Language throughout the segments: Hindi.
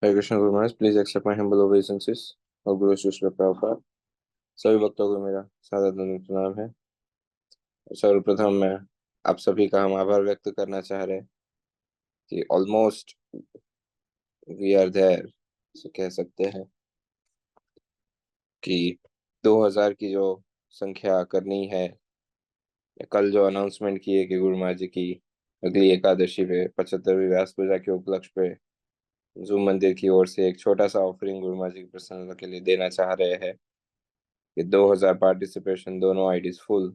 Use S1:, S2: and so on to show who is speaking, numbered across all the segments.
S1: Hare Krishna Guru Maharaj, please accept my humble ओबेइसेंसेस और गुरु शिष्य प्रभुपाद। सभी भक्तों को मेरा सादर दंड प्रणाम है। सर्वप्रथम मैं आप सभी का हम आभार व्यक्त करना चाह रहे हैं कि ऑलमोस्ट वी आर देयर, से कह सकते हैं कि 2000 की जो संख्या करनी है। कल जो अनाउंसमेंट की है कि गुरु महाराज जी की अगली एकादशी पे 75वीं व्यास पूजा के उपलक्ष्य पे जूम मंदिर की ओर से एक छोटा सा ऑफरिंग गुरु महाराज जी की प्रसन्नता के लिए देना चाह रहे हैं कि 2000 पार्टिसिपेशन, दोनों आईडीज फुल।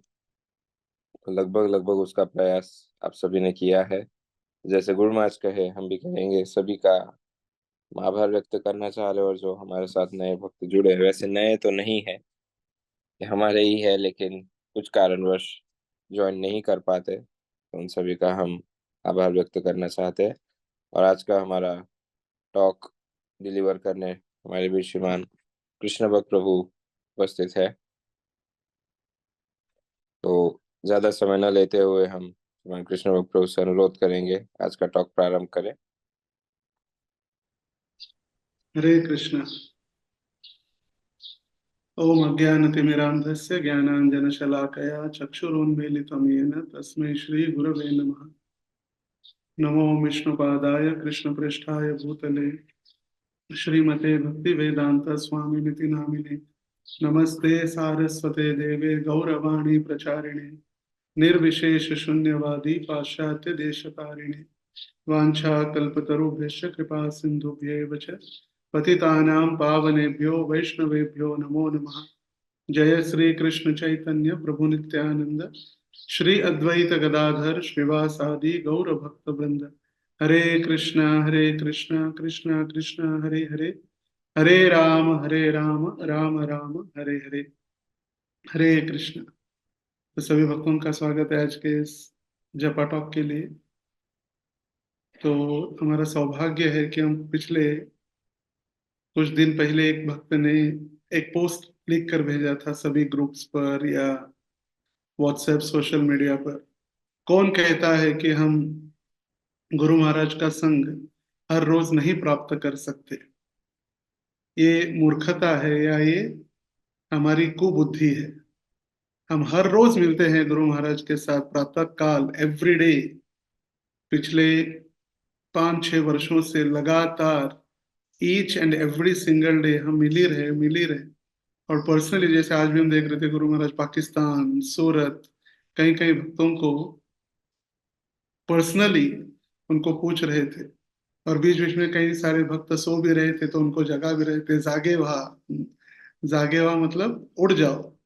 S1: तो लगभग लगभग उसका प्रयास आप सभी ने किया है। जैसे गुरु महाराज कहे, हम भी कहेंगे, सभी का हम आभार व्यक्त करना चाह रहे हैं। और जो हमारे साथ नए भक्त जुड़े हैं, वैसे नए तो नहीं है, ये हमारे ही है, लेकिन कुछ कारणवश ज्वाइन नहीं कर पाते, तो उन सभी का हम आभार व्यक्त करना चाहते हैं। और आज का हमारा टॉक डिलीवर करने हमारे बीच श्रीमान कृष्ण भक्त प्रभु उपस्थित है। तो ज्यादा समय न लेते हुए हम श्रीमान कृष्ण भक्त प्रभु से अनुरोध करेंगे आज का टॉक प्रारंभ करें।
S2: हरे कृष्ण। ओम अज्ञानतिमिरान्धस्य ज्ञानाञ्जनशलाकया चक्षुरुन्मीलितं येन तस्मै श्रीगुरवे नमः। नमो विष्णुपादाय कृष्णप्रेष्ठाय भूतले श्रीमते भक्तिवेदान्त स्वामिनिति नामिने। नमस्ते सारस्वते देवे गौरवाणी प्रचारिणे निर्विशेष शून्यवादी पाश्चात्य देशतारिणे। वाञ्छाकल्पतरुभ्यश्च कृपा सिन्धुभ्येव च पतितानां पावनेभ्यो वैष्णवेभ्यो नमो नमः। जय श्री कृष्ण चैतन्य प्रभु नित्यानंद श्री अद्वैत गदाधर श्रीवासादि गौर भक्त वृंद। हरे कृष्णा कृष्णा कृष्णा हरे हरे, हरे राम राम राम हरे हरे। हरे कृष्ण। तो सभी भक्तों का स्वागत है आज के इस जपा टॉक के लिए। तो हमारा सौभाग्य है कि हम पिछले कुछ दिन पहले एक भक्त ने एक पोस्ट लिख कर भेजा था सभी ग्रुप्स पर या व्हाट्सएप सोशल मीडिया पर। कौन कहता है कि हम गुरु महाराज का संग हर रोज नहीं प्राप्त कर सकते? ये मूर्खता है या ये हमारी कुबुद्धि है? हम हर रोज मिलते हैं गुरु महाराज के साथ प्रातः काल, एवरीडे। पिछले 5-6 वर्षों से लगातार each and every single day हम मिल ही रहे। और पर्सनली जैसे आज भी हम देख रहे थे, गुरु महाराज पाकिस्तान, सूरत, कई कई भक्तों को पर्सनली उनको पूछ रहे थे। और बीच बीच में कई सारे भक्त सो भी रहे थे तो उनको जगा भी रहे थे। जागे वहा मतलब उठ जाओ,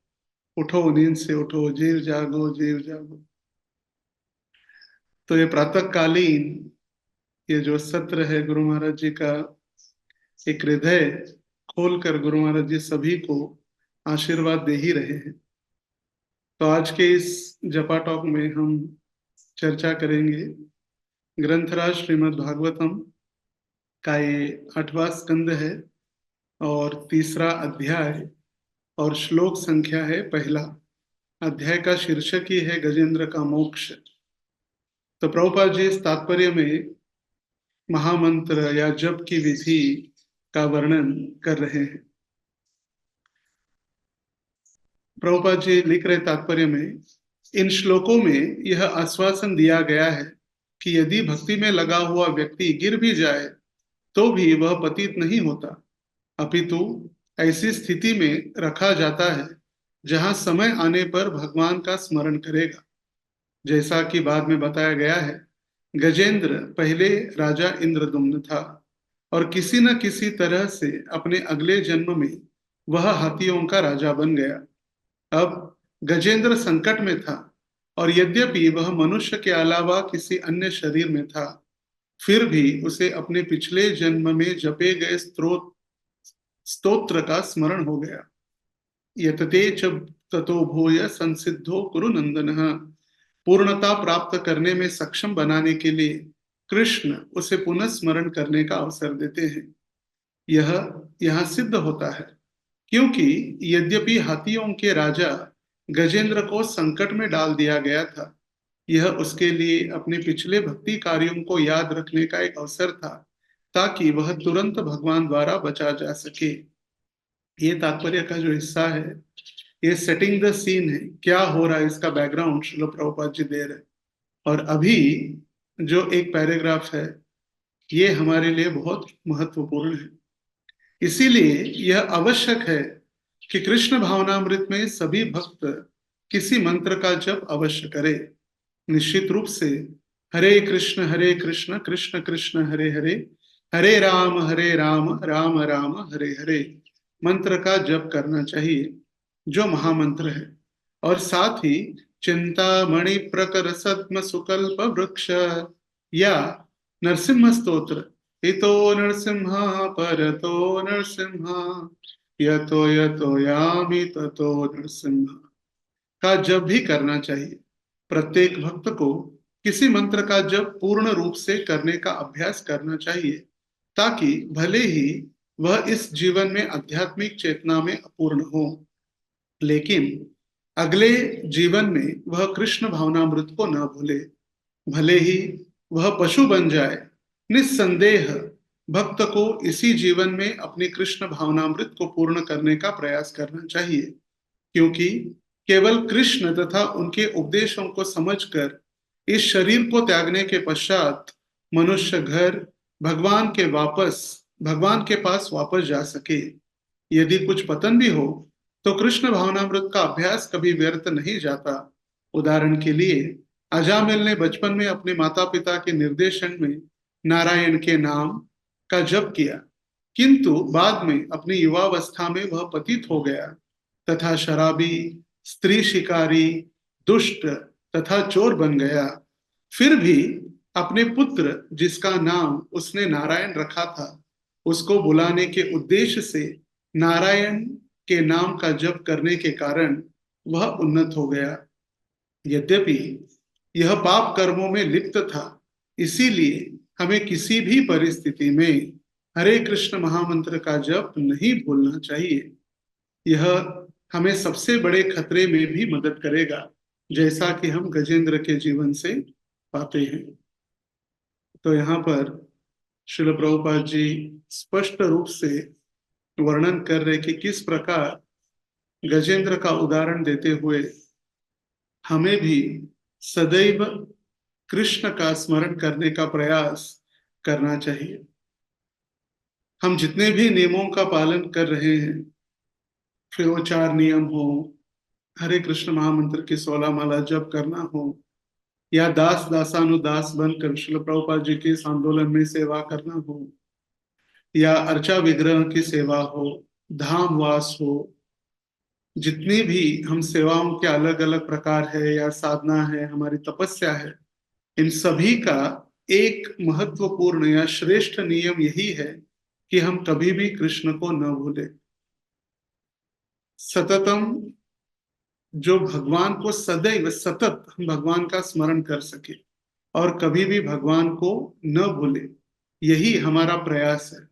S2: उठो नींद से उठो, जीव जागो जीव जागो। तो ये प्रातःकालीन ये जो सत्र है गुरु महाराज जी का, एक हृदय खोल कर गुरु महाराज जी सभी को आशीर्वाद दे ही रहे हैं। तो आज के इस जपा टॉक में हम चर्चा करेंगे ग्रंथराज श्रीमद् भागवतम का ये 8वां स्कंद है और तीसरा अध्याय, और श्लोक संख्या है पहला। अध्याय का शीर्षक ही है गजेंद्र का मोक्ष। तो प्रभुपाद जी इस तात्पर्य में महामंत्र या जप की विधि का वर्णन कर रहे हैं। प्रभुपाद जी लिख रहे तात्पर्य में, इन श्लोकों में यह आश्वासन दिया गया है कि यदि भक्ति में लगा हुआ व्यक्ति गिर भी जाए तो भी वह पतित नहीं होता, अपितु ऐसी स्थिति में रखा जाता है जहां समय आने पर भगवान का स्मरण करेगा। जैसा कि बाद में बताया गया है, गजेंद्र पहले राजा इंद्रदुम्न था और किसी न किसी तरह से अपने अगले जन्म में वह हाथियों का राजा बन गया। अब गजेंद्र संकट में था और यद्यपि वह मनुष्य के अलावा किसी अन्य शरीर में था, फिर भी उसे अपने पिछले जन्म में जपे गए स्तोत्र का स्मरण हो गया। यतते च ततो भूय संसिद्धो कुरु नंदन। पूर्णता प्राप्त करने में सक्षम बनाने के लिए कृष्ण उसे पुनः स्मरण करने का अवसर देते हैं। यह यहाँ सिद्ध होता है, क्योंकि यद्यपि हाथियों के राजा गजेंद्र को संकट में डाल दिया गया था, यह उसके लिए अपने पिछले भक्ति कार्यों को याद रखने का एक अवसर था ताकि वह तुरंत भगवान द्वारा बचा जा सके। ये तात्पर्य का जो हिस्सा है, ये सेटिंग द सीन है, क्या हो रहा है इसका बैकग्राउंड श्रील प्रभुपाद जी दे रहे हैं। और अभी जो एक पैराग्राफ है, ये हमारे लिए बहुत महत्वपूर्ण है। इसीलिए यह आवश्यक है कि कृष्ण भावनामृत में सभी भक्त किसी मंत्र का जप अवश्य करें। निश्चित रूप से हरे कृष्ण कृष्ण कृष्ण हरे हरे, हरे राम राम राम हरे हरे मंत्र का जप करना चाहिए, जो महामंत्र है। और साथ ही चिंतामणि प्रकर सद्म सुकल्प वृक्ष या नरसिम्हा स्तोत्र, इतो नरसिम्हा परतो नरसिम्हा, यतो यतो यामि ततो नरसिम्हा का जप भी करना चाहिए। प्रत्येक भक्त को किसी मंत्र का जप पूर्ण रूप से करने का अभ्यास करना चाहिए, ताकि भले ही वह इस जीवन में आध्यात्मिक चेतना में अपूर्ण हो, लेकिन अगले जीवन में वह कृष्ण भावनामृत को न भूले। भले ही वह पशु बन जाए, निस्संदेह भक्त को इसी जीवन में अपनी कृष्ण भावनामृत को पूर्ण करने का प्रयास करना चाहिए, क्योंकि केवल कृष्ण तथा उनके उपदेशों को समझकर इस शरीर को त्यागने के पश्चात मनुष्य घर भगवान के पास वापस जा सके। यदि कुछ पतन भी हो तो कृष्ण भावनामृत का अभ्यास कभी व्यर्थ नहीं जाता। उदाहरण के लिए अजामिल ने बचपन में अपने माता पिता के निर्देशन में नारायण के नाम का जप किया, किंतु बाद में अपनी युवावस्था में वह पतित हो गया तथा शराबी, स्त्री शिकारी, दुष्ट तथा चोर बन गया। फिर भी अपने पुत्र, जिसका नाम उसने नारायण रखा था, उसको बुलाने के उद्देश्य से नारायण के नाम का जप करने के कारण वह उन्नत हो गया। यद्यपि यह पाप कर्मों में लिप्त था, इसीलिए हमें किसी भी परिस्थिति में हरे कृष्ण महामंत्र का जप नहीं भूलना चाहिए। यह हमें सबसे बड़े खतरे में भी मदद करेगा, जैसा कि हम गजेंद्र के जीवन से पाते हैं। तो यहाँ पर श्रील प्रभुपाद जी स्पष्ट रूप से वर्णन कर रहे कि किस प्रकार गजेंद्र का उदाहरण देते हुए हमें भी सदैव कृष्ण का स्मरण करने का प्रयास करना चाहिए। हम जितने भी नियमों का पालन कर रहे हैं, फिर वो 4 नियम हो, हरे कृष्ण महामंत्र की 16 माला जप करना हो, या दास दासानुदास बनकर श्रील प्रभुपाद जी के इस आंदोलन में सेवा करना हो, या अर्चा विग्रह की सेवा हो, धाम वास हो, जितनी भी हम सेवाओं के अलग अलग प्रकार है या साधना है, हमारी तपस्या है, इन सभी का एक महत्वपूर्ण या श्रेष्ठ नियम यही है कि हम कभी भी कृष्ण को न भूलें। सततम, जो भगवान को सदैव सतत हम भगवान का स्मरण कर सके और कभी भी भगवान को न भूले, यही हमारा प्रयास है।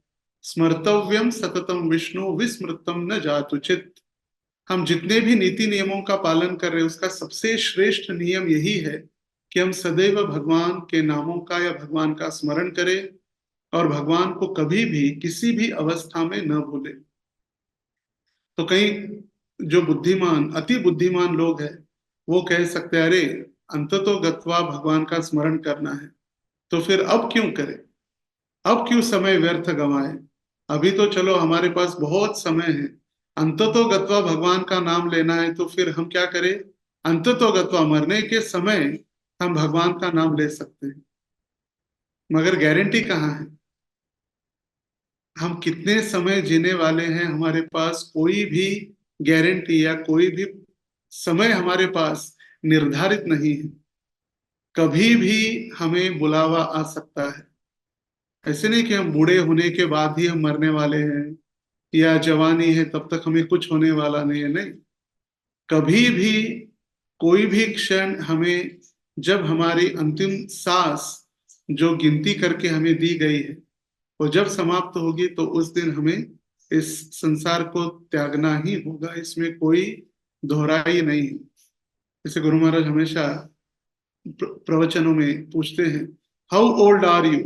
S2: स्मर्तव्यम सततम विष्णु विस्मृतम न जातुचित। हम जितने भी नीति नियमों का पालन कर रहे हैं, उसका सबसे श्रेष्ठ नियम यही है कि हम सदैव भगवान के नामों का या भगवान का स्मरण करें और भगवान को कभी भी किसी भी अवस्था में न भूलें। तो कई जो बुद्धिमान, अति बुद्धिमान लोग हैं, वो कह सकते हैं, अरे अंततो गत्वा भगवान का स्मरण करना है, तो फिर अब क्यों करें, अब क्यों समय व्यर्थ गंवाए, अभी तो चलो हमारे पास बहुत समय है। अंततो गत्वा भगवान का नाम लेना है, तो फिर हम क्या करें, अंततो गत्वा मरने के समय हम भगवान का नाम ले सकते हैं, मगर गारंटी कहाँ है, हम कितने समय जीने वाले हैं, हमारे पास कोई भी गारंटी या कोई भी समय हमारे पास निर्धारित नहीं है। कभी भी हमें बुलावा आ सकता है। ऐसे नहीं कि हम बूढ़े होने के बाद ही हम मरने वाले हैं, या जवानी है तब तक हमें कुछ होने वाला नहीं है, नहीं। कभी भी कोई भी क्षण हमें, जब हमारी अंतिम सांस जो गिनती करके हमें दी गई है वो जब समाप्त होगी, तो उस दिन हमें इस संसार को त्यागना ही होगा, इसमें कोई दोहराई नहीं है। जैसे गुरु महाराज हमेशा प्रवचनों में पूछते हैं, हाउ ओल्ड आर यू,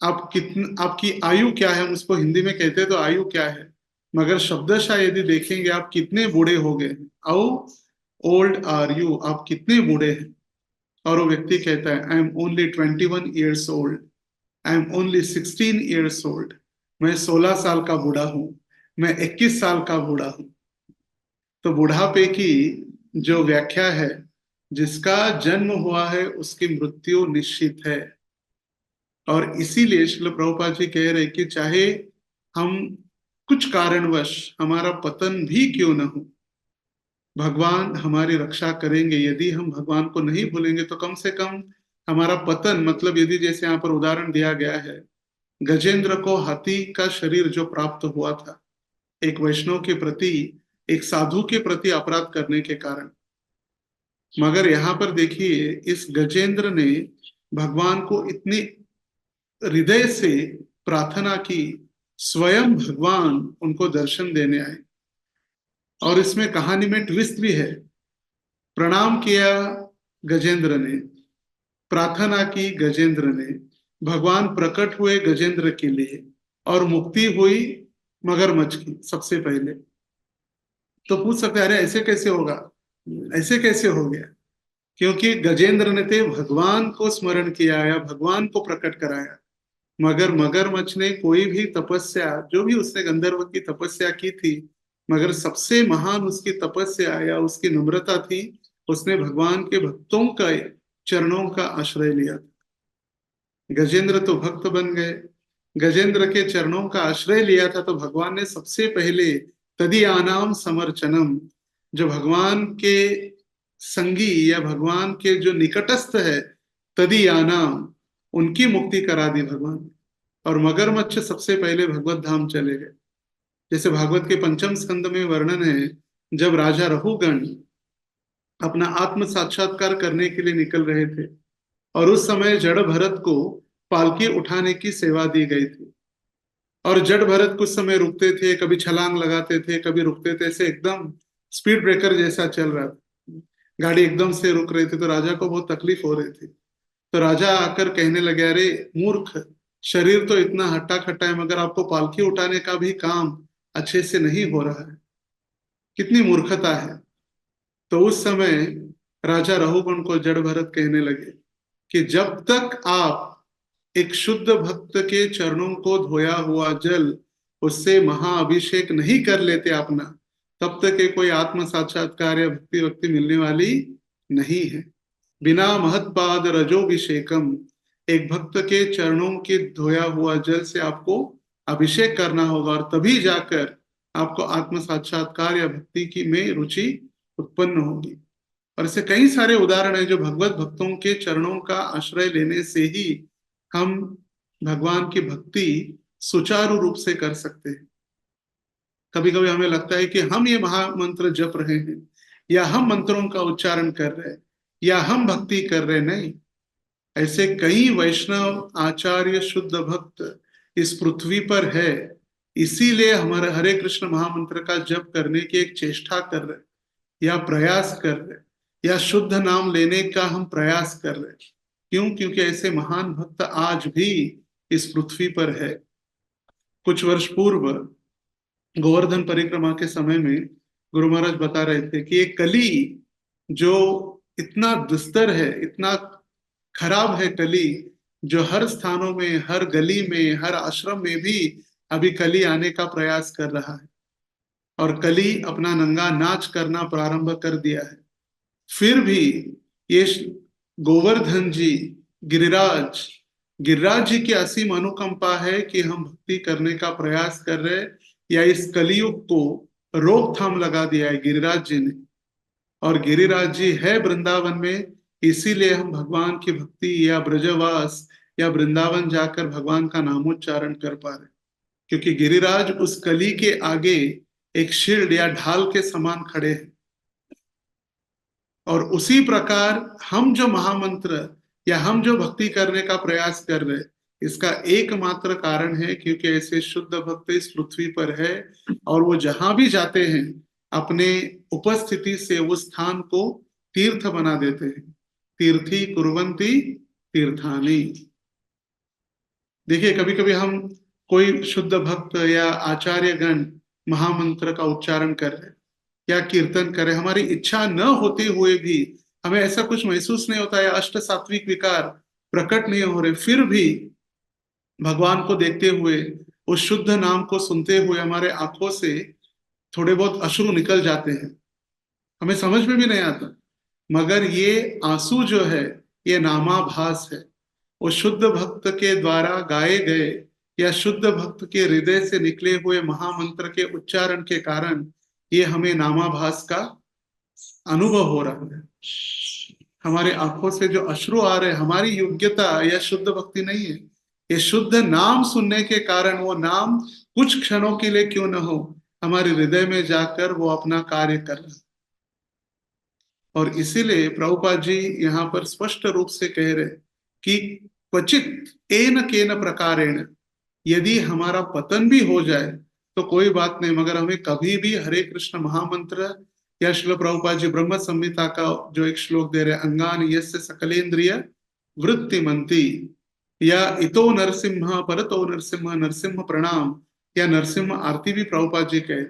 S2: आपकी आयु क्या है, हम उसको हिंदी में कहते हैं तो आयु क्या है, मगर शब्दशः यदि देखेंगे आप कितने बूढ़े हो गए हैं, हाउ ओल्ड आर यू, आप कितने बूढ़े हैं। और वो व्यक्ति कहता है I am only 21 years old, I am only 16 years old, मैं 16 साल का बूढ़ा हूं, मैं 21 साल का बूढ़ा हूं। तो बुढ़ापे की जो व्याख्या है, जिसका जन्म हुआ है उसकी मृत्यु निश्चित है। और इसीलिए श्रील प्रभुपाद जी कह रहे कि चाहे हम कुछ कारणवश हमारा पतन भी क्यों न हो, भगवान हमारी रक्षा करेंगे। यदि हम भगवान को नहीं भूलेंगे तो कम से कम हमारा पतन, मतलब यदि जैसे यहाँ पर उदाहरण दिया गया है, गजेंद्र को हाथी का शरीर जो प्राप्त हुआ था एक वैष्णव के प्रति, एक साधु के प्रति अपराध करने के कारण, मगर यहाँ पर देखिए इस गजेंद्र ने भगवान को इतनी हृदय से प्रार्थना की, स्वयं भगवान उनको दर्शन देने आए। और इसमें कहानी में ट्विस्ट भी है, प्रणाम किया गजेंद्र ने, प्रार्थना की गजेंद्र ने, भगवान प्रकट हुए गजेंद्र के लिए, और मुक्ति हुई मगरमच्छ की सबसे पहले। तो पूछ सकते हैं अरे ऐसे कैसे होगा, ऐसे कैसे हो गया, क्योंकि गजेंद्र ने तो भगवान को स्मरण किया या भगवान को प्रकट कराया, मगर मगरमच्छ ने कोई भी तपस्या, जो भी उसने गंधर्व की तपस्या की थी, मगर सबसे महान उसकी तपस्या या उसकी नम्रता थी, उसने भगवान के भक्तों का चरणों का आश्रय लिया। गजेंद्र तो भक्त बन गए, गजेंद्र के चरणों का आश्रय लिया था, तो भगवान ने सबसे पहले तदीयानाम समर्चनम, जो भगवान के संगी या भगवान के जो निकटस्थ है, तदीयानाम, उनकी मुक्ति करा दी भगवान। और मगरमच्छ सबसे पहले भगवत धाम चले गए। जैसे भागवत के पंचम स्कंद में वर्णन है, जब राजा रहुगण अपना आत्म साक्षात्कार करने के लिए निकल रहे थे, और उस समय जड़ भरत को पालकी उठाने की सेवा दी गई थी, और जड़ भरत कुछ समय रुकते थे, कभी छलांग लगाते थे, कभी रुकते थे, ऐसे एकदम स्पीड ब्रेकर जैसा चल रहा था, गाड़ी एकदम से रुक रही थी, तो राजा को बहुत तकलीफ हो रही थी। तो राजा आकर कहने लगे अरे मूर्ख, शरीर तो इतना हट्टा खट्टा है, मगर आपको पालकी उठाने का भी काम अच्छे से नहीं हो रहा है, कितनी मूर्खता है। तो उस समय राजा रहुगण को जड़ भरत कहने लगे कि जब तक आप एक शुद्ध भक्त के चरणों को धोया हुआ जल, उससे महाअभिषेक नहीं कर लेते अपना, तब तक ये कोई आत्म साक्षात्कार या भक्ति भक्ति मिलने वाली नहीं है। बिना महत्पाद रजोभिषेकम, एक भक्त के चरणों के धोया हुआ जल से आपको अभिषेक करना होगा, और तभी जाकर आपको आत्म साक्षात्कार या भक्ति की में रुचि उत्पन्न होगी। और ऐसे कई सारे उदाहरण हैं जो भगवत भक्तों के चरणों का आश्रय लेने से ही हम भगवान की भक्ति सुचारू रूप से कर सकते हैं। कभी कभी हमें लगता है कि हम ये महामंत्र जप रहे हैं, या हम मंत्रों का उच्चारण कर रहे हैं, या हम भक्ति कर रहे, नहीं। ऐसे कई वैष्णव आचार्य शुद्ध भक्त इस पृथ्वी पर है, इसीलिए हमारे हरे कृष्ण महामंत्र का जप करने की एक चेष्टा कर रहे, या प्रयास कर रहे, या शुद्ध नाम लेने का हम प्रयास कर रहे। क्यों? क्योंकि ऐसे महान भक्त आज भी इस पृथ्वी पर है। कुछ वर्ष पूर्व गोवर्धन परिक्रमा के समय में गुरु महाराज बता रहे थे कि ये कली जो इतना दुस्तर है, इतना खराब है कली, जो हर स्थानों में, हर गली में, हर आश्रम में भी अभी कली आने का प्रयास कर रहा है, और कली अपना नंगा नाच करना प्रारंभ कर दिया है। फिर भी ये गोवर्धन जी, गिरिराज, गिरिराज जी की असीम अनुकंपा है कि हम भक्ति करने का प्रयास कर रहे, या इस कलियुग को रोकथाम लगा दिया है गिरिराज जी ने। और गिरिराज जी है वृंदावन में, इसीलिए हम भगवान की भक्ति या ब्रजवास या वृंदावन जाकर भगवान का नामोच्चारण कर पा रहे, क्योंकि गिरिराज उस कली के आगे एक शील्ड या ढाल के समान खड़े हैं। और उसी प्रकार हम जो महामंत्र या हम जो भक्ति करने का प्रयास कर रहे, इसका एकमात्र कारण है क्योंकि ऐसे शुद्ध भक्त इस पृथ्वी पर है, और वो जहां भी जाते हैं अपने उपस्थिति से उस स्थान को तीर्थ बना देते हैं। तीर्थी कुर्वन्ति तीर्थानि। देखिए, कभी कभी हम कोई शुद्ध भक्त या आचार्य गण महामंत्र का उच्चारण कर रहे या कीर्तन करे, हमारी इच्छा न होते हुए भी हमें ऐसा कुछ महसूस नहीं होता, या अष्ट सात्विक विकार प्रकट नहीं हो रहे, फिर भी भगवान को देखते हुए, उस शुद्ध नाम को सुनते हुए हमारे आंखों से थोड़े बहुत अश्रु निकल जाते हैं, हमें समझ में भी नहीं आता। मगर ये आंसू जो है, ये नामाभास है। वो शुद्ध भक्त के द्वारा गाए गए या शुद्ध भक्त के हृदय से निकले हुए महामंत्र के उच्चारण के कारण ये हमें नामाभास का अनुभव हो रहा है। हमारे आंखों से जो अश्रु आ रहे हैं, हमारी योग्यता या शुद्ध भक्ति नहीं है, ये शुद्ध नाम सुनने के कारण, वो नाम कुछ क्षणों के लिए क्यों न हो, हमारे हृदय में जाकर वो अपना कार्य कर रहा है। और इसीलिए प्रभुपाद जी यहाँ पर स्पष्ट रूप से कह रहे कि क्वचित एन केन प्रकारेण, यदि हमारा पतन भी हो जाए तो कोई बात नहीं, मगर हमें कभी भी हरे कृष्ण महामंत्र या श्रील प्रभुपाद जी ब्रह्म संहिता का जो एक श्लोक दे रहे, अंगान यस्य सकलेन्द्रिय वृत्ति मंती, या इतो नरसिंह परतो नरसिंह नरसिंह प्रणाम, या नरसिंह आरती भी प्रभुपाद जी कहे।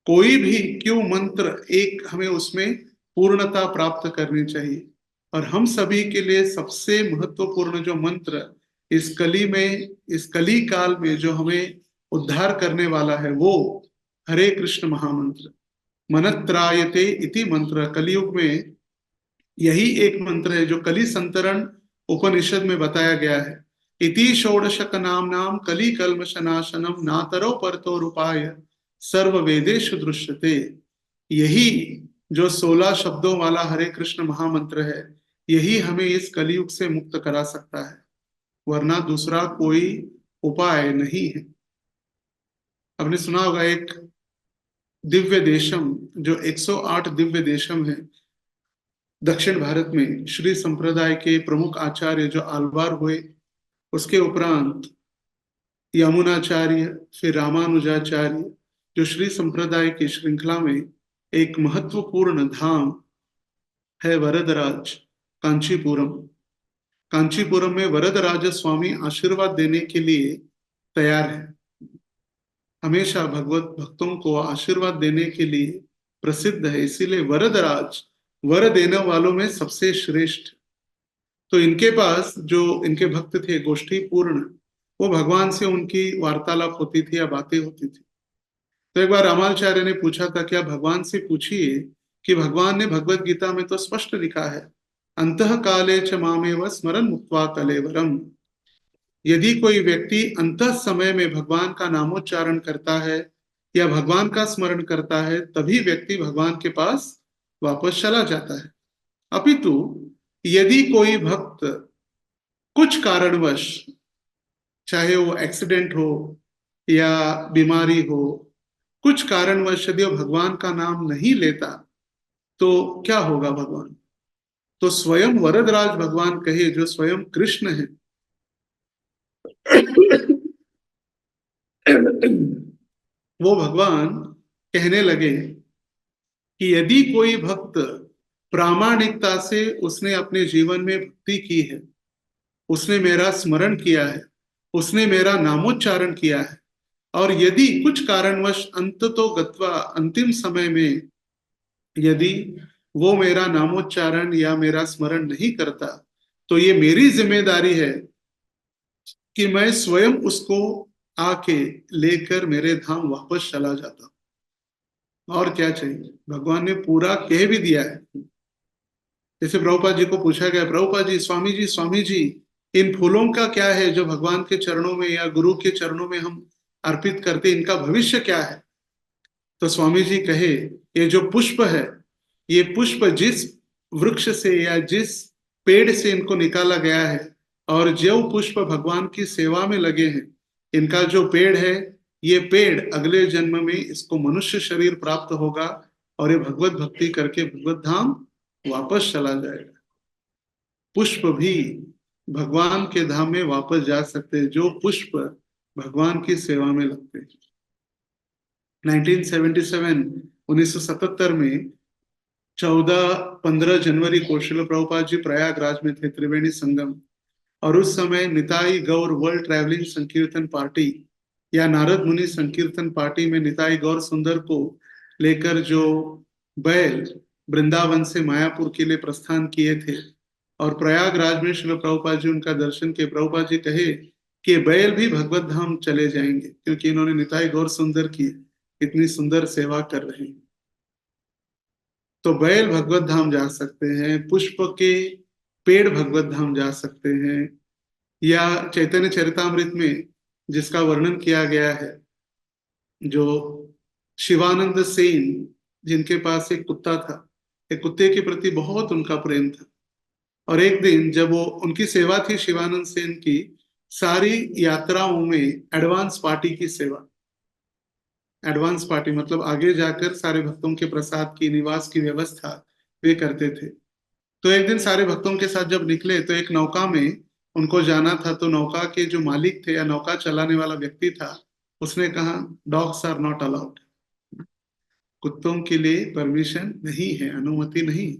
S2: कोई भी क्यों मंत्र एक हमें उसमें पूर्णता प्राप्त करनी चाहिए। और हम सभी के लिए सबसे महत्वपूर्ण जो मंत्र इस कली में, इस कली काल में जो हमें उद्धार करने वाला है, वो हरे कृष्ण महामंत्र, मनत्रायते इति मंत्र। कलियुग में यही एक मंत्र है जो कली संतरण उपनिषद में बताया गया है। इति षोडशक नाम नाम कली कल्मष नाशनम नातरो परतो रूपाय सर्व वेदेषु दृश्यते। यही जो 16 शब्दों वाला हरे कृष्ण महामंत्र है, यही हमें इस कलयुग से मुक्त करा सकता है, वरना दूसरा कोई उपाय नहीं है। आपने सुना होगा एक दिव्य देशम, जो 108 दिव्य देशम है दक्षिण भारत में, श्री संप्रदाय के प्रमुख आचार्य जो आलवार हुए, उसके उपरांत यमुनाचार्य, फिर रामानुजाचार्य, जो श्री संप्रदाय की श्रृंखला में एक महत्वपूर्ण धाम है वरदराज कांचीपुरम। कांचीपुरम में वरदराज स्वामी आशीर्वाद देने के लिए तैयार है, हमेशा भगवत भक्तों को आशीर्वाद देने के लिए प्रसिद्ध है, इसीलिए वरदराज वर देने वालों में सबसे श्रेष्ठ। तो इनके पास जो इनके भक्त थे गोष्ठी पूर्ण, वो भगवान से उनकी वार्तालाप होती थी या बातें होती थी। तो एक बार रामाचार्य ने पूछा था, क्या भगवान से पूछिए कि भगवान ने भगवत गीता में तो स्पष्ट लिखा है, अंतः काले च मामेव स्मरन मुक्त्वा कलेवरम। यदि कोई व्यक्ति अंत समय में भगवान का नामोच्चारण करता है या भगवान का स्मरण करता है, तभी व्यक्ति भगवान के पास वापस चला जाता है। अपितु यदि कोई भक्त कुछ कारणवश, चाहे वो एक्सीडेंट हो या बीमारी हो, कुछ कारणवश यदि वो भगवान का नाम नहीं लेता, तो क्या होगा भगवान? तो स्वयं वरदराज भगवान कहे, जो स्वयं कृष्ण है, वो भगवान कहने लगे कि यदि कोई भक्त प्रामाणिकता से उसने अपने जीवन में भक्ति की है, उसने मेरा स्मरण किया है, उसने मेरा नामोच्चारण किया है, और यदि कुछ कारणवश अंत तो गत्वा अंतिम समय में यदि वो मेरा नामोच्चारण या मेरा स्मरण नहीं करता, तो ये मेरी जिम्मेदारी है कि मैं स्वयं उसको आके लेकर मेरे धाम वापस चला जाता हूं। और क्या चाहिए? भगवान ने पूरा कह भी दिया है। जैसे प्रभुपाद जी को पूछा गया, प्रभुपाद जी, स्वामी जी, इन फूलों का क्या है जो भगवान के चरणों में या गुरु के चरणों में हम अर्पित करते, इनका भविष्य क्या है? तो स्वामी जी कहे, ये जो पुष्प है, ये पुष्प जिस वृक्ष से या जिस पेड़ से इनको निकाला गया है, और जो पुष्प भगवान की सेवा में लगे हैं, इनका जो पेड़ है, ये पेड़ अगले जन्म में इसको मनुष्य शरीर प्राप्त होगा और ये भगवत भक्ति करके भगवत धाम वापस चला जाएगा। पुष्प भी भगवान के धाम में वापस जा सकते हैं, जो पुष्प भगवान की सेवा में लगते हैं। 1977 में 14-15 जनवरी को श्रील प्रभुपाद जी प्रयागराज में थे, त्रिवेणी संगम, और उस समय निताई गौर वर्ल्ड ट्रैवलिंग संकीर्तन पार्टी या नारद मुनि संकीर्तन पार्टी में निताई गौर सुंदर को लेकर जो बैल वृंदावन से मायापुर के लिए प्रस्थान किए थे, और प्रयागराज में श्रील प्रभुपाद जी उनका दर्शन किए। प्रभुपाद जी कहे कि बैल भी भगवत धाम चले जाएंगे, क्योंकि इन्होंने निताई गौर सुंदर की इतनी सुंदर सेवा कर रहे हैं। तो बैल भगवत धाम जा सकते हैं, पुष्प के पेड़ भगवत धाम जा सकते हैं, या चैतन्य चरितामृत में जिसका वर्णन किया गया है, जो शिवानंद सेन जिनके पास एक कुत्ता था, एक कुत्ते के प्रति बहुत उनका प्रेम था, और एक दिन जब वो उनकी सेवा थी शिवानंद सेन की, सारी यात्राओं में एडवांस पार्टी की सेवा, एडवांस पार्टी मतलब आगे जाकर सारे भक्तों के प्रसाद की निवास की व्यवस्था वे करते थे। तो एक दिन सारे भक्तों के साथ जब निकले तो एक नौका में उनको जाना था, तो नौका के जो मालिक थे या नौका चलाने वाला व्यक्ति था, उसने कहा डॉग्स आर नॉट अलाउड, कुत्तों के लिए परमिशन नहीं है, अनुमति नहीं।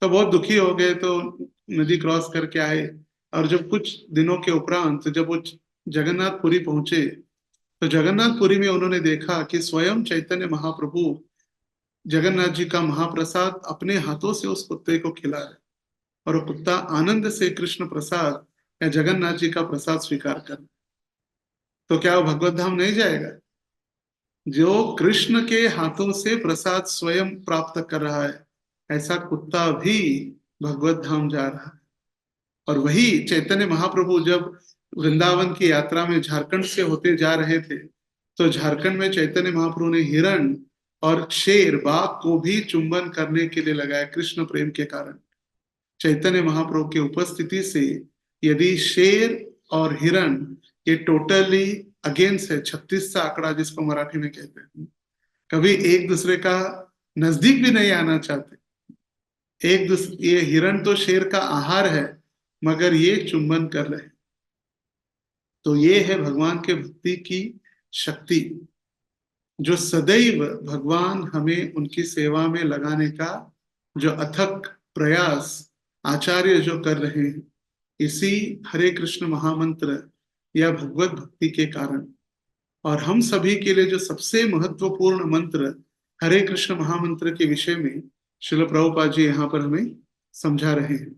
S2: तो बहुत दुखी हो गए, तो नदी क्रॉस करके आए, और जब कुछ दिनों के उपरांत जब वो जगन्नाथपुरी पहुंचे, तो जगन्नाथपुरी में उन्होंने देखा कि स्वयं चैतन्य महाप्रभु जगन्नाथ जी का महाप्रसाद अपने हाथों से उस कुत्ते को खिला रहे, और वो कुत्ता आनंद से कृष्ण प्रसाद या जगन्नाथ जी का प्रसाद स्वीकार कर। तो क्या वो भगवत धाम नहीं जाएगा? जो कृष्ण के हाथों से प्रसाद स्वयं प्राप्त कर रहा है, ऐसा कुत्ता भी भगवत धाम जा रहा है। और वही चैतन्य महाप्रभु जब वृंदावन की यात्रा में झारखंड से होते जा रहे थे, तो झारखंड में चैतन्य महाप्रभु ने हिरण और शेर बाघ को भी चुंबन करने के लिए लगाया, कृष्ण प्रेम के कारण। चैतन्य महाप्रभु की उपस्थिति से यदि शेर और हिरण ये टोटली अगेंस्ट है, 36 सा आंकड़ा जिसको मराठी में कहते हैं, कभी एक दूसरे का नजदीक भी नहीं आना चाहते, एक दूसरे, ये हिरण तो शेर का आहार है मगर ये चुंबन कर रहे हैं। तो ये है भगवान के भक्ति की शक्ति, जो सदैव भगवान हमें उनकी सेवा में लगाने का जो अथक प्रयास आचार्य जो कर रहे हैं, इसी हरे कृष्ण महामंत्र या भगवत भक्ति के कारण। और हम सभी के लिए जो सबसे महत्वपूर्ण मंत्र हरे कृष्ण महामंत्र के विषय में श्रील प्रभुपाद जी यहाँ पर हमें समझा रहे हैं।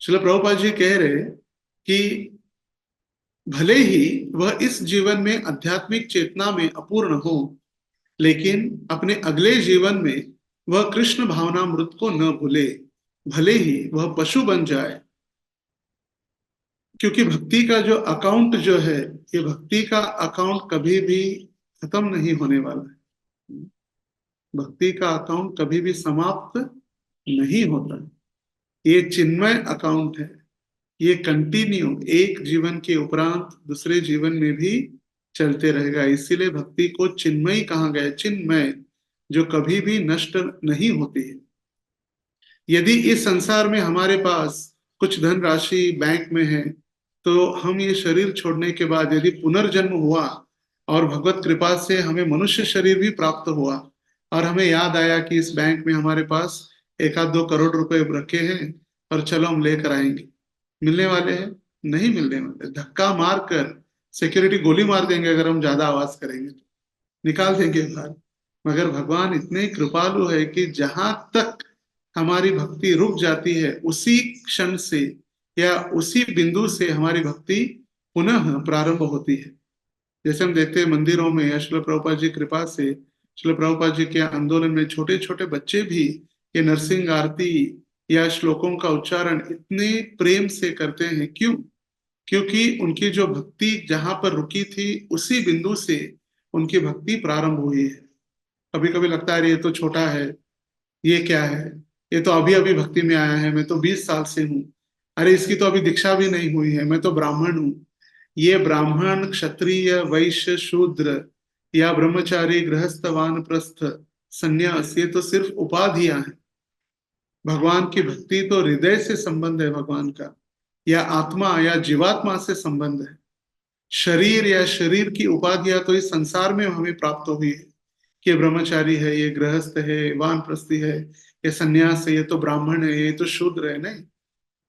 S2: श्रील प्रभुपाद जी कह रहे कि भले ही वह इस जीवन में आध्यात्मिक चेतना में अपूर्ण हो, लेकिन अपने अगले जीवन में वह कृष्ण भावनामृत को न भूले, भले ही वह पशु बन जाए, क्योंकि भक्ति का जो अकाउंट जो है, ये भक्ति का अकाउंट कभी भी खत्म नहीं होने वाला है। भक्ति का अकाउंट कभी भी समाप्त नहीं होता, ये चिन्मय अकाउंट है, ये कंटिन्यू एक जीवन के उपरांत दूसरे जीवन में भी चलते रहेगा। इसीलिए भक्ति को चिन्मयी कहा गया, चिन्मय, जो कभी भी नष्ट नहीं होती है। यदि इस संसार में हमारे पास कुछ धनराशि बैंक में है, तो हम ये शरीर छोड़ने के बाद यदि पुनर्जन्म हुआ और भगवत कृपा से हमें मनुष्य शरीर भी प्राप्त हुआ, और हमें याद आया कि इस बैंक में हमारे पास 1-2 करोड़ रुपए रखे हैं और चलो हम लेकर आएंगे, मिलने वाले हैं? नहीं मिलने वाले। धक्का मार कर सिक्योरिटी गोली मार देंगे अगर हम ज्यादा आवाज करेंगे तो, निकाल देंगे बाहर। मगर भगवान इतने कृपालु है कि जहां तक हमारी भक्ति रुक जाती है, उसी क्षण से या उसी बिंदु से हमारी भक्ति पुनः प्रारंभ होती है। जैसे हम देखते हैं मंदिरों में, श्रील प्रभुपाद जी कृपा से, श्रील प्रभुपाद जी के आंदोलन में छोटे छोटे बच्चे भी ये नरसिंह आरती या श्लोकों का उच्चारण इतने प्रेम से करते हैं। क्यों? क्योंकि उनकी जो भक्ति जहां पर रुकी थी, उसी बिंदु से उनकी भक्ति प्रारंभ हुई है। कभी कभी लगता है ये तो छोटा है, ये क्या है, ये तो अभी अभी भक्ति में आया है, मैं तो 20 साल से हूँ, अरे इसकी तो अभी दीक्षा भी नहीं हुई है, मैं तो ब्राह्मण हूँ। ये ब्राह्मण, क्षत्रिय, वैश्य, शूद्र या ब्रह्मचारी, गृहस्थ, वानप्रस्थ, संन्यास, ये तो सिर्फ उपाधियां हैं। भगवान की भक्ति तो हृदय से संबंध है भगवान का, या आत्मा या जीवात्मा से संबंध है। शरीर या शरीर की उपाधियां तो इस संसार में हमें प्राप्त हुई है कि ये ब्रह्मचारी है, ये गृहस्थ है, वानप्रस्थी है, ये सन्यास है, ये तो ब्राह्मण है, ये तो शूद्र है। नहीं,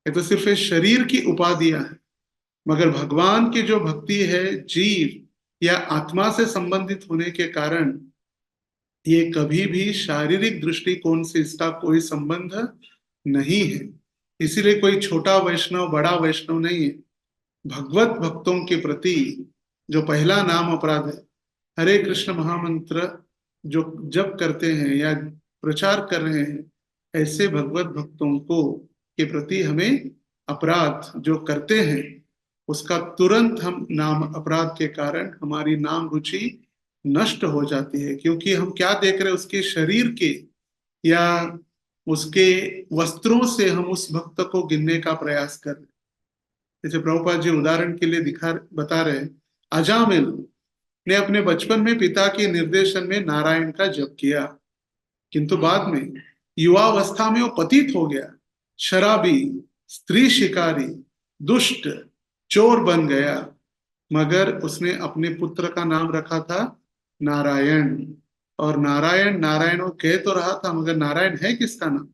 S2: ये तो सिर्फ इस शरीर की उपाधियां है। मगर भगवान की जो भक्ति है जीव या आत्मा से संबंधित होने के कारण ये कभी भी शारीरिक दृष्टिकोण से इसका कोई संबंध नहीं है। इसीलिए कोई छोटा वैष्णव बड़ा वैष्णव नहीं है। भगवत भक्तों के प्रति जो पहला नाम अपराध है, हरे कृष्ण महामंत्र जो जप करते हैं या प्रचार कर रहे हैं, ऐसे भगवत भक्तों को के प्रति हमें अपराध जो करते हैं उसका तुरंत हम नाम अपराध के कारण हमारी नाम रुचि नष्ट हो जाती है। क्योंकि हम क्या देख रहे हैं, उसके शरीर के या उसके वस्त्रों से हम उस भक्त को गिनने का प्रयास कर रहे हैं। जैसे प्रभुपाद जी उदाहरण के लिए बता रहे हैं, अजामिल ने अपने बचपन में पिता के निर्देशन में नारायण का जप किया, किंतु बाद में युवावस्था में वो पतित हो गया, शराबी, स्त्री शिकारी, दुष्ट, चोर बन गया। मगर उसने अपने पुत्र का नाम रखा था नारायण। और नारायण नारायण वो कह तो रहा था, मगर नारायण है किसका नाम?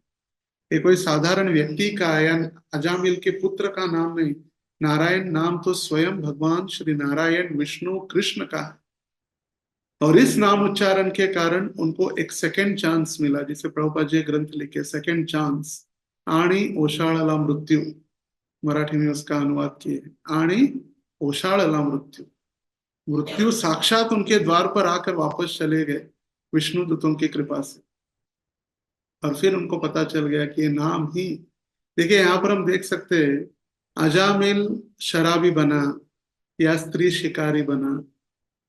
S2: ये कोई साधारण व्यक्ति का या अजामिल के पुत्र का नाम नहीं। नारायण नाम तो स्वयं भगवान श्री नारायण विष्णु कृष्ण का है। और इस नाम उच्चारण के कारण उनको एक सेकेंड चांस मिला, जिसे प्रभुपाद जी ग्रंथ लिखे सेकेंड चांस, आणि ओशाळला मृत्यू, मराठी में उसका अनुवाद किए, आणि ओशाळला मृत्यु। मृत्यु साक्षात उनके द्वार पर आकर वापस चले गए विष्णु दूतों की कृपा से। और फिर उनको पता चल गया कि ये नाम ही, देखिए यहाँ पर हम देख सकते हैं, अजामिल शराबी बना या स्त्री शिकारी बना,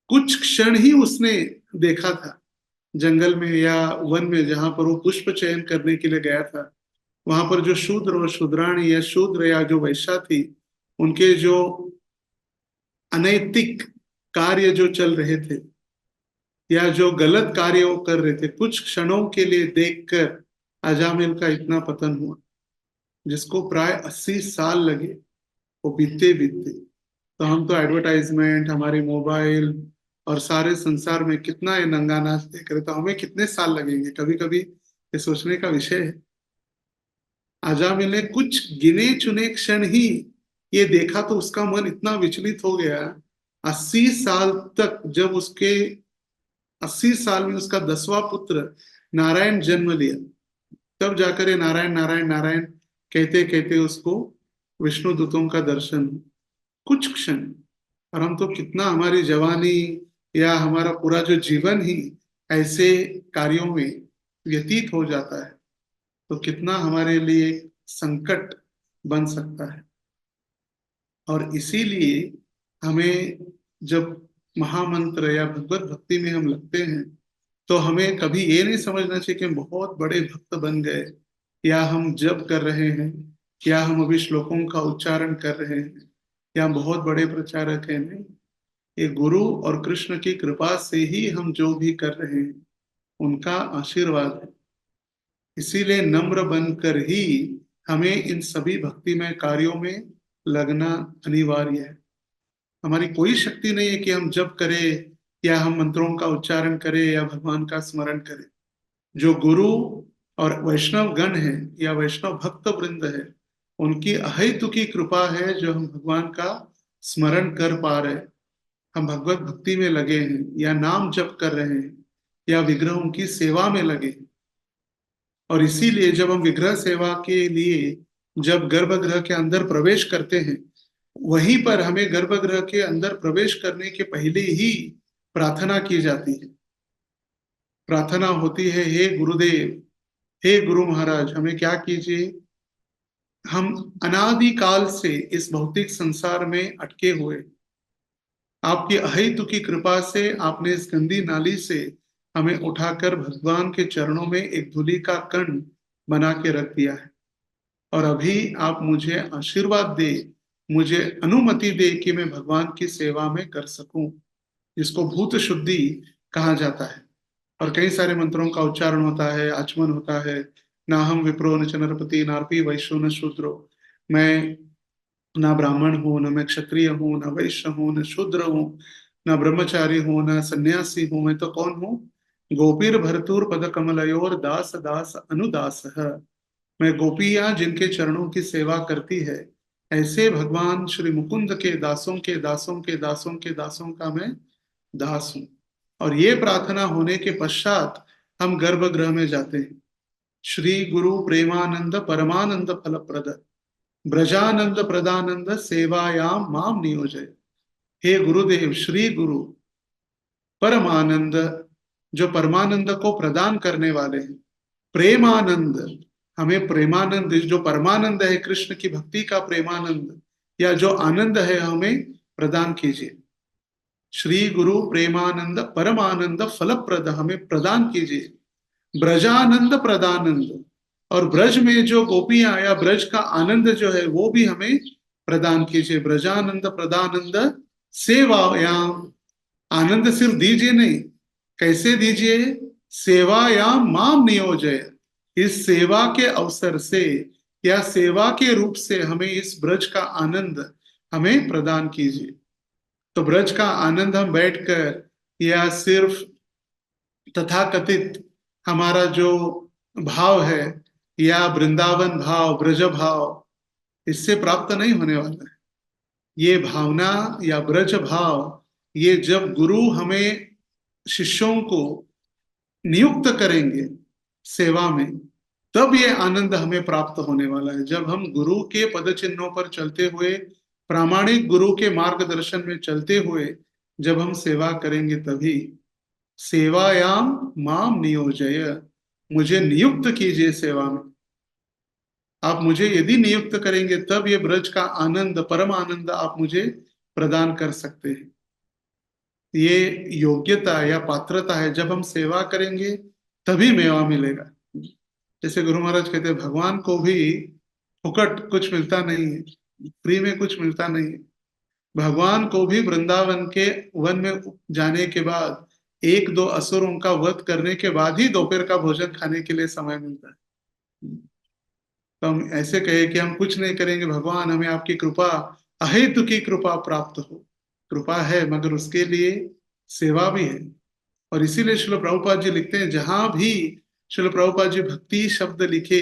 S2: कुछ क्षण ही उसने देखा था जंगल में या वन में जहां पर वो पुष्प चयन करने के लिए गया था। वहां पर जो शूद्र और शूद्राणी या शूद्र या जो वैश्या थी, उनके जो अनैतिक कार्य जो चल रहे थे या जो गलत कार्य वो कर रहे थे, कुछ क्षणों के लिए देखकर अजामिल का इतना पतन हुआ, जिसको प्राय 80 साल लगे वो बीतते बीतते। तो हम तो एडवर्टाइजमेंट, हमारे मोबाइल और सारे संसार में कितना ये नंगा नाच देख रहे, तो हमें कितने साल लगेंगे, कभी कभी ये सोचने का विषय है। अजामिल ने कुछ गिने चुने क्षण ही ये देखा तो उसका मन इतना विचलित हो गया। 80 साल तक, जब उसके 80 साल में उसका 10वां पुत्र नारायण जन्म लिया, तब जाकर ये नारायण नारायण नारायण कहते कहते उसको विष्णु दूतों का दर्शन। कुछ क्षण, और हम तो कितना, हमारी जवानी या हमारा पूरा जो जीवन ही ऐसे कार्यों में व्यतीत हो जाता है, तो कितना हमारे लिए संकट बन सकता है। और इसीलिए हमें जब महामंत्र या भगवत भक्ति में हम लगते हैं, तो हमें कभी ये नहीं समझना चाहिए कि हम बहुत बड़े भक्त बन गए, या हम जप कर रहे हैं, या हम अभी श्लोकों का उच्चारण कर रहे हैं, या हम बहुत बड़े प्रचारक हैं। नहीं, ये गुरु और कृष्ण की कृपा से ही हम जो भी कर रहे हैं उनका आशीर्वाद है। इसीलिए नम्र बनकर ही हमें इन सभी भक्तिमय कार्यों में लगना अनिवार्य है। हमारी कोई शक्ति नहीं है कि हम जप करें या हम मंत्रों का उच्चारण करें या भगवान का स्मरण करें। जो गुरु और वैष्णव गण है या वैष्णव भक्त वृंद है, उनकी अहेतुकी कृपा है जो हम भगवान का स्मरण कर पा रहे हैं, हम भगवत भक्ति में लगे हैं, या नाम जप कर रहे हैं, या विग्रहों की सेवा में लगे हैं। और इसीलिए जब हम विग्रह सेवा के लिए जब गर्भगृह के अंदर प्रवेश करते हैं, वहीं पर हमें गर्भगृह के अंदर प्रवेश करने के पहले ही प्रार्थना की जाती है। प्रार्थना होती है, हे गुरुदेव, हे गुरु महाराज, हमें क्या कीजिए, हम अनादि काल से इस भौतिक संसार में अटके हुए, आपकी अहेतुकी कृपा से आपने इस गंदी नाली से हमें उठाकर भगवान के चरणों में एक धूलि का कण बना के रख दिया है। और अभी आप मुझे आशीर्वाद दे, मुझे अनुमति दे कि मैं भगवान की सेवा में कर सकूं, जिसको भूत शुद्धि कहा जाता है। और कई सारे मंत्रों का उच्चारण होता है, आचमन होता है, ना हम विप्रो न च नरपति नारपी वैश्यो न शूद्रो, मैं ना ब्राह्मण हूं, न मैं क्षत्रिय हूं, न वैश्य हूं, न शूद्र हूं, न ब्रह्मचारी हूं, न सन्यासी हूं, मैं तो कौन हूं? गोपीर भरतूर पद कमलयोर दास दास अनुदास है। मैं गोपियां जिनके चरणों की सेवा करती है, ऐसे भगवान श्री मुकुंद के दासों के दासों के दासों के दासों का मैं दास हूं। और ये प्रार्थना होने के पश्चात हम गर्भगृह में जाते हैं। श्री गुरु प्रेमानंद परमानंद फलप्रद ब्रजानंद प्रदानंद सेवायाम माम नियोजय। हे गुरुदेव, श्री गुरु परमानंद, जो परमानंद को प्रदान करने वाले हैं, प्रेमानंद, हमें प्रेमानंद, जो परमानंद है कृष्ण की भक्ति का प्रेमानंद या जो आनंद है, हमें प्रदान कीजिए। श्री गुरु प्रेमानंद परमानंद फलप्रद, हमें प्रदान कीजिए। ब्रजानंद प्रदानंद, और ब्रज में जो गोपियां या ब्रज का आनंद जो है वो भी हमें प्रदान कीजिए। ब्रजानंद प्रदानंद सेवायाम, आनंद सिर्फ दीजिए नहीं, कैसे दीजिए? सेवायाम माम नियोजय, इस सेवा के अवसर से या सेवा के रूप से हमें इस ब्रज का आनंद हमें प्रदान कीजिए। तो ब्रज का आनंद हम बैठकर या सिर्फ तथाकथित हमारा जो भाव है या वृंदावन भाव, ब्रज भाव, इससे प्राप्त नहीं होने वाला है। ये भावना या ब्रज भाव, ये जब गुरु हमें शिष्यों को नियुक्त करेंगे सेवा में, तब ये आनंद हमें प्राप्त होने वाला है। जब हम गुरु के पद चिन्हों पर चलते हुए, प्रामाणिक गुरु के मार्गदर्शन में चलते हुए जब हम सेवा करेंगे, तभी सेवायाम माम नियोजय, मुझे नियुक्त कीजिए सेवा में। आप मुझे यदि नियुक्त करेंगे तब ये ब्रज का आनंद, परम आनंद आप मुझे प्रदान कर सकते हैं। ये योग्यता या पात्रता है, जब हम सेवा करेंगे तभी मेवा मिलेगा। जैसे गुरु महाराज कहते हैं, भगवान को भी फुकट कुछ मिलता नहीं है, फ्री में कुछ मिलता नहीं है। भगवान को भी वृंदावन के वन में जाने के बाद, एक दो असुरों का वध करने के बाद ही दोपहर का भोजन खाने के लिए समय मिलता है। तो हम ऐसे कहे कि हम कुछ नहीं करेंगे, भगवान हमें आपकी कृपा, अहेतु की कृपा प्राप्त हो। कृपा है मगर उसके लिए सेवा भी है। और इसीलिए श्रील प्रभुपाद जी लिखते हैं, जहां भी श्रील प्रभुपाद जी भक्ति शब्द लिखे,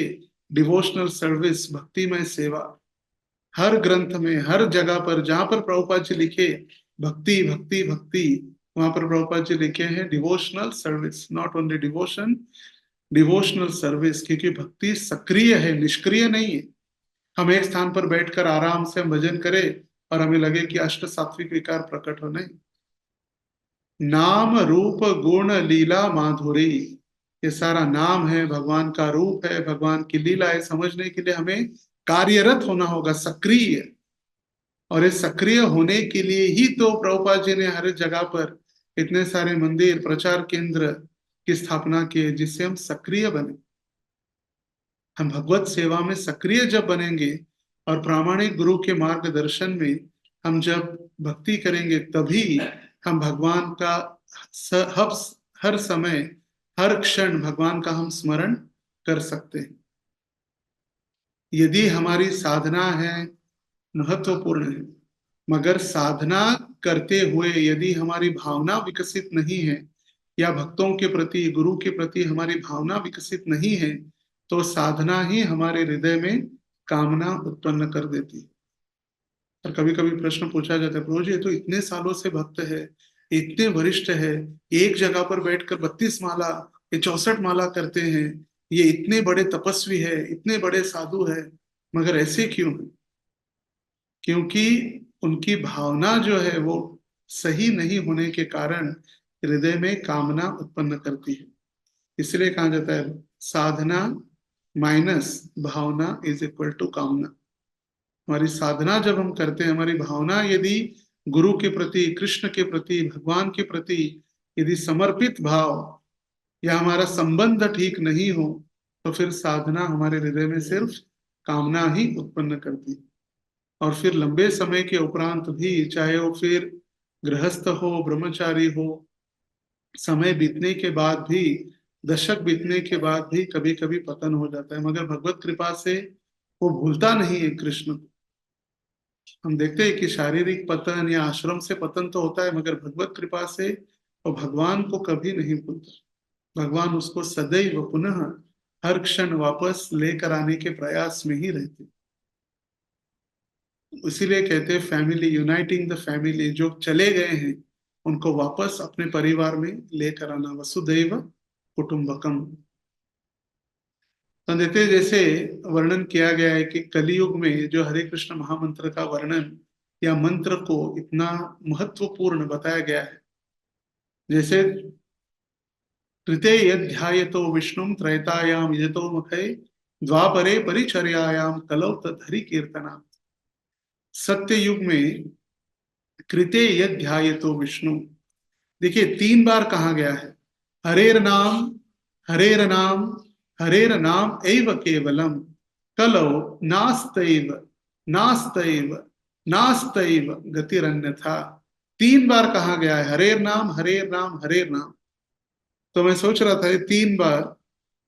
S2: डिवोशनल सर्विस, भक्तिमय सेवा, हर ग्रंथ में, हर जगह पर जहां पर प्रभुपाद जी लिखे भक्ति भक्ति भक्ति, वहां पर प्रभुपाद जी लिखे हैं devotional service, not only devotion, devotional service. क्योंकि भक्ति सक्रिय है, निष्क्रिय नहीं है। हम एक स्थान पर बैठकर आराम से हम भजन करें और हमें लगे कि अष्ट सात्विक विकार प्रकट हो, नहीं। नाम रूप गुण लीला माधुरी, ये सारा नाम है, भगवान का रूप है, भगवान की लीला है। समझने के लिए हमें कार्यरत होना होगा, सक्रिय। और इस सक्रिय होने के लिए ही तो प्रभुपाद जी ने हर जगह पर इतने सारे मंदिर, प्रचार केंद्र की स्थापना की है, जिससे हम सक्रिय बने। हम भगवत सेवा में सक्रिय जब बनेंगे और प्रामाणिक गुरु के मार्गदर्शन में हम जब भक्ति करेंगे, तभी हम भगवान का हर समय, हर क्षण भगवान का हम स्मरण कर सकते हैं। यदि हमारी साधना है, महत्वपूर्ण है, मगर साधना करते हुए यदि हमारी भावना विकसित नहीं है, या भक्तों के प्रति, गुरु के प्रति हमारी भावना विकसित नहीं है, तो साधना ही हमारे हृदय में कामना उत्पन्न कर देती है। और कभी कभी प्रश्न पूछा जाता है, प्रभु जी ये तो इतने सालों से भक्त है, इतने वरिष्ठ है, एक जगह पर बैठकर 32 माला, ये 64 माला करते हैं, ये इतने बड़े तपस्वी है, इतने बड़े साधु है, मगर ऐसे क्यों है? क्योंकि उनकी भावना जो है वो सही नहीं होने के कारण हृदय में कामना उत्पन्न करती है। इसलिए कहा जाता है, साधना माइनस भावना इज इक्वल टू कामना। हमारी साधना जब हम करते हैं, हमारी भावना यदि गुरु के प्रति, कृष्ण के प्रति, भगवान के प्रति यदि समर्पित भाव या हमारा संबंध ठीक नहीं हो, तो फिर साधना हमारे हृदय में सिर्फ कामना ही उत्पन्न करती है। और फिर लंबे समय के उपरांत भी, चाहे वो फिर गृहस्थ हो, ब्रह्मचारी हो, समय बीतने के बाद भी, दशक बीतने के बाद भी कभी कभी पतन हो जाता है, मगर भगवत कृपा से वो भूलता नहीं है कृष्ण को। हम देखते हैं कि शारीरिक पतन या आश्रम से पतन तो होता है, मगर भगवत कृपा से वो भगवान को कभी नहीं भूलता। भगवान उसको सदैव पुनः हर क्षण वापस लेकर आने के प्रयास में ही रहते। इसीलिए कहते हैं फैमिली, यूनाइटिंग द फैमिली। जो चले गए हैं उनको वापस अपने परिवार में लेकर आना, वसुदैव कुटुंबकम। तो देखते हैं, जैसे वर्णन किया गया है कि कलयुग में जो हरे कृष्ण महामंत्र का वर्णन या मंत्र को इतना महत्वपूर्ण बताया गया है। जैसे कृते यध्यायतो विष्णुम त्रैतायाम यजतो मुखे द्वापरे परिचर्यायाम कलौ तद्धरि कीर्तना। सत्य युग में कृते यध्यायतो विष्णु, देखिए 3 बार कहा गया है। हरेर नाम, हरेर नाम, हरेर नाम एव केवलम कलौ नास्तैव, नास्तैव, नास्तैव गतिरन्यथा। 3 बार कहा गया है हरेर नाम, हरेर नाम, हरेर नाम। तो मैं सोच रहा था ये 3 बार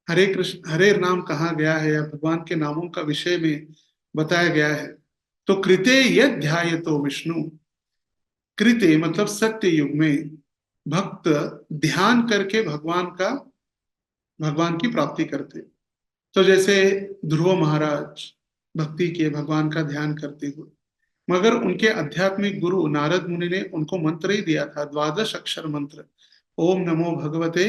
S2: हरे कृष्ण हरेर नाम कहा गया है या भगवान के नामों का विषय में बताया गया है। तो कृते यद ध्यायतो विष्णु, कृते मतलब सत्य युग में भक्त ध्यान करके भगवान की प्राप्ति करते। तो जैसे ध्रुव महाराज भक्ति किए भगवान का ध्यान करते हुए, मगर उनके आध्यात्मिक गुरु नारद मुनि ने उनको मंत्र ही दिया था, 12 अक्षर मंत्र, ओम नमो भगवते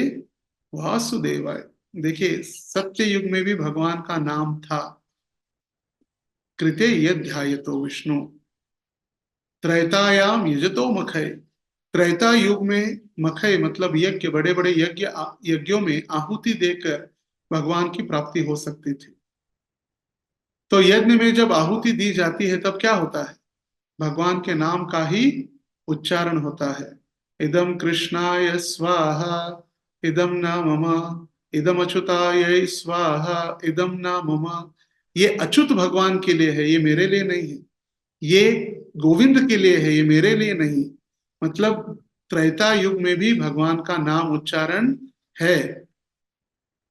S2: वासुदेवाय। देखिए सत्य युग में भी भगवान का नाम था, कृते यद ध्यायतो विष्णु त्रैतायाम यजतो मखय। त्रेता युग में मखय मतलब यज्ञ, बड़े बड़े यज्ञों में आहुति देकर भगवान की प्राप्ति हो सकती थी। तो यज्ञ में जब आहुति दी जाती है तब क्या होता है, भगवान के नाम का ही उच्चारण होता है। इदम कृष्णाय स्वाहा, इदम न मम, इदम अच्युताय स्वाहा, इदम न मम। ये अच्युत भगवान के लिए है, ये मेरे लिए नहीं है। ये गोविंद के लिए है, ये मेरे लिए नहीं। मतलब त्रेता युग में भी भगवान का नाम उच्चारण है।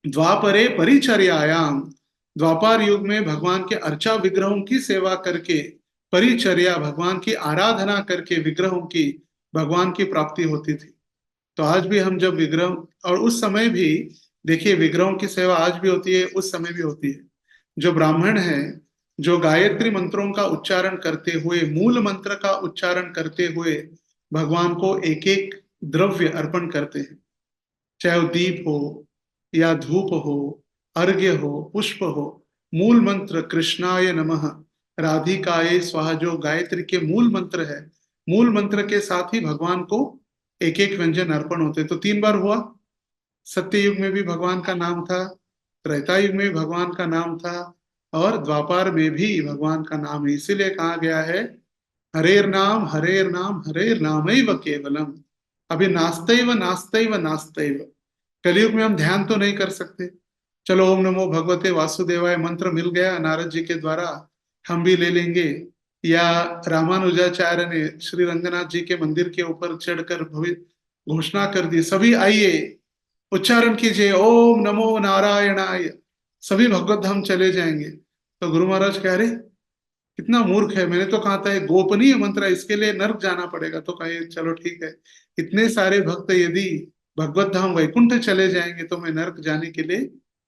S2: द्वापरे परिचर्यायाम, द्वापर युग में भगवान के अर्चा विग्रहों की सेवा करके, परिचर्या भगवान की आराधना करके विग्रहों की भगवान की प्राप्ति होती थी। तो आज भी हम जब विग्रह, और उस समय भी देखिए विग्रहों की सेवा आज भी होती है, उस समय भी होती है। जो ब्राह्मण है, जो गायत्री मंत्रों का उच्चारण करते हुए, मूल मंत्र का उच्चारण करते हुए भगवान को एक एक द्रव्य अर्पण करते हैं, चाहे वो दीप हो या धूप हो, अर्घ्य हो, पुष्प हो। मूल मंत्र कृष्णाय नमः, राधिकाय स्वाहा जो गायत्री के मूल मंत्र है, मूल मंत्र के साथ ही भगवान को एक एक व्यंजन अर्पण होते। तो 3 बार हुआ। सत्य युग में भी भगवान का नाम था, त्रेता युग में भगवान का नाम था, और द्वापर में भी भगवान का नाम है। इसीलिए कहा गया है हरेर नाम, हरेर नाम, हरेर नामैव केवलम। अभी नास्तैव, नास्तैव, नास्तैव। कलयुग में हम ध्यान तो नहीं कर सकते। चलो ओम नमो भगवते वासुदेवाय मंत्र मिल गया नारद जी के द्वारा, हम भी ले लेंगे। या रामानुजाचार्य ने श्री रंगनाथ जी के मंदिर के ऊपर चढ़कर भव्य घोषणा कर दी, सभी आइए उच्चारण कीजिए ओम नमो नारायणाय, सभी भगवत धाम चले जाएंगे। तो गुरु महाराज कह रहे कितना मूर्ख है, मैंने तो कहा था ये गोपनीय मंत्र है, इसके लिए नर्क जाना पड़ेगा। तो कहे चलो ठीक है, इतने सारे भक्त यदि भगवत धाम वैकुंठ चले जाएंगे तो मैं नर्क जाने के लिए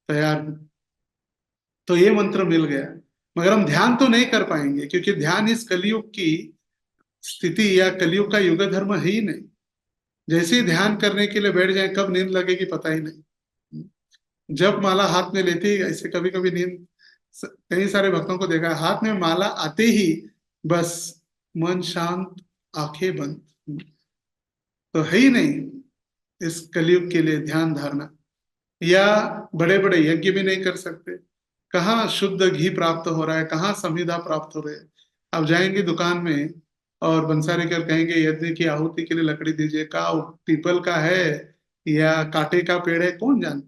S2: तैयार हूं। तो ये मंत्र मिल गया, मगर हम ध्यान तो नहीं कर पाएंगे, क्योंकि ध्यान इस कलयुग की स्थिति या कलयुग का युग धर्म है ही नहीं। जैसे ही ध्यान करने के लिए बैठ जाए कब नींद लगेगी पता ही नहीं। जब माला हाथ में लेते ही ऐसे कभी कभी नींद, कई सारे भक्तों को देखा है, हाथ में माला आते ही बस मन शांत, आंखें बंद। तो है ही नहीं इस कलयुग के लिए ध्यान धारणा। या बड़े बड़े यज्ञ भी नहीं कर सकते। कहाँ शुद्ध घी प्राप्त हो रहा है, कहाँ संविधा प्राप्त हो रही है। अब जाएंगे दुकान में और बंसारी कर कहेंगे यज्ञ की आहुति के लिए लकड़ी दीजिए, का पीपल का है या कांटे का पेड़ है, कौन जाने।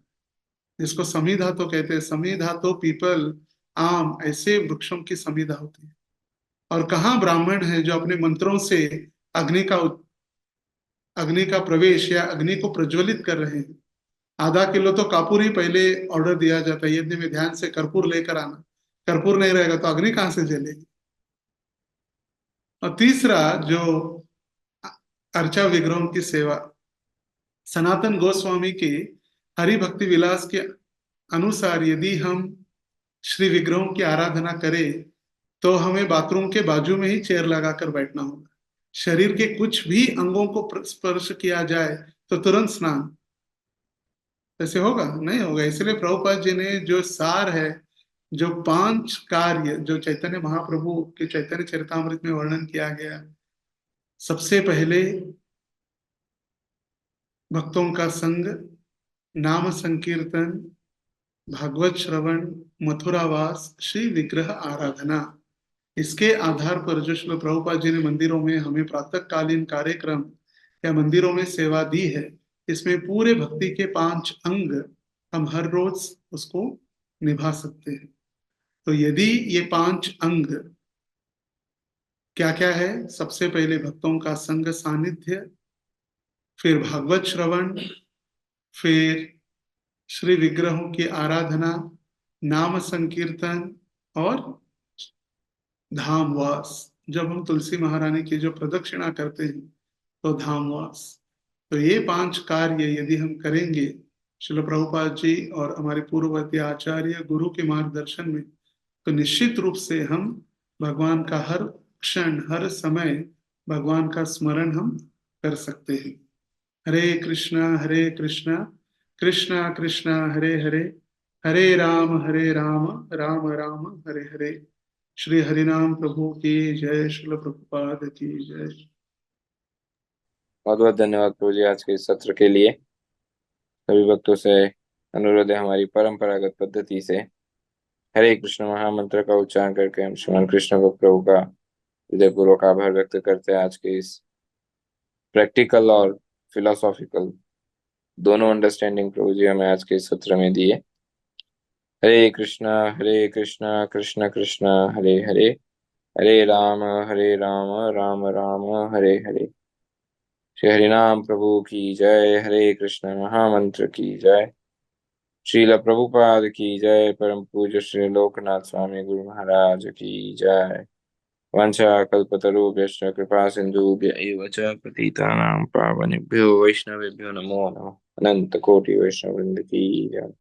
S2: जिसको समीधा तो कहते हैं, समीधा तो पीपल, आम, ऐसे वृक्षों की समीधा होती है। और कहाँ ब्राह्मण है जो अपने मंत्रों से अग्नि का अग्नि का प्रवेश या अग्नि को प्रज्वलित कर रहे हैं। आधा किलो तो कपूर ही पहले ऑर्डर दिया जाता है, यज्ञ में ध्यान से कर्पूर लेकर आना। कर्पूर नहीं रहेगा तो अग्नि कहाँ से जलेगी। और तीसरा जो अर्चा विग्रहों की सेवा, सनातन गोस्वामी के हरि भक्ति विलास के अनुसार यदि हम श्री विग्रहों की आराधना करें तो हमें बाथरूम के बाजू में ही चेयर लगाकर बैठना होगा। शरीर के कुछ भी अंगों को स्पर्श किया जाए तो तुरंत स्नान, ऐसे होगा नहीं होगा। इसलिए प्रभुपाद जी ने जो सार है, जो 5 कार्य जो चैतन्य महाप्रभु के चैतन्य चरितामृत में वर्णन किया गया, सबसे पहले भक्तों का संग, नाम संकीर्तन, भागवत श्रवण, मथुरावास, श्री विग्रह आराधना। इसके आधार पर जो श्रील प्रभुपाद जी ने मंदिरों में हमें प्रातःकालीन कार्यक्रम या मंदिरों में सेवा दी है, इसमें पूरे भक्ति के 5 अंग हम हर रोज उसको निभा सकते हैं। तो यदि ये 5 अंग क्या क्या है, सबसे पहले भक्तों का संग सानिध्य, फिर भागवत श्रवण, फिर श्री विग्रहों की आराधना, नाम संकीर्तन और धामवास। जब हम तुलसी महारानी की जो प्रदक्षिणा करते हैं तो धामवास। तो ये 5 कार्य यदि हम करेंगे श्रील प्रभुपाद जी और हमारे पूर्ववर्ती आचार्य गुरु के मार्गदर्शन में, तो निश्चित रूप से हम भगवान का हर क्षण हर समय भगवान का स्मरण हम कर सकते हैं। हरे कृष्णा कृष्णा कृष्णा हरे हरे, हरे राम राम राम हरे हरे। श्री हरिनाम प्रभु की जय, श्रील प्रभुपाद की जय।
S1: बहुत बहुत धन्यवाद प्रभु जी आज के इस सत्र के लिए। सभी भक्तों से अनुरोध है, हमारी परंपरागत पद्धति से हरे कृष्ण महामंत्र का उच्चारण करके हम श्रीमान कृष्ण को प्रभु का हृदयपूर्वक आभार व्यक्त करते हैं। आज के इस प्रैक्टिकल और फिलोसॉफिकल दोनों अंडरस्टैंडिंग प्रभु जी हमें आज के इस सत्र में दिए। हरे कृष्णा कृष्ण कृष्ण हरे हरे, हरे राम राम राम हरे हरे। श्री हरिनाम प्रभु की जय। हरे कृष्ण महामंत्र की जय। श्रील प्रभुपाद की जय। परम पूज्य श्री लोकनाथ स्वामी गुरु महाराज की जय। वंशा कल्पतरुभ्यश्च कृपा सिन्धुभ्य एव च पतितानां पावनेभ्यो वैष्णवेभ्यो नमो नमः। अनंत कोटि वैष्णव वृंद की जय।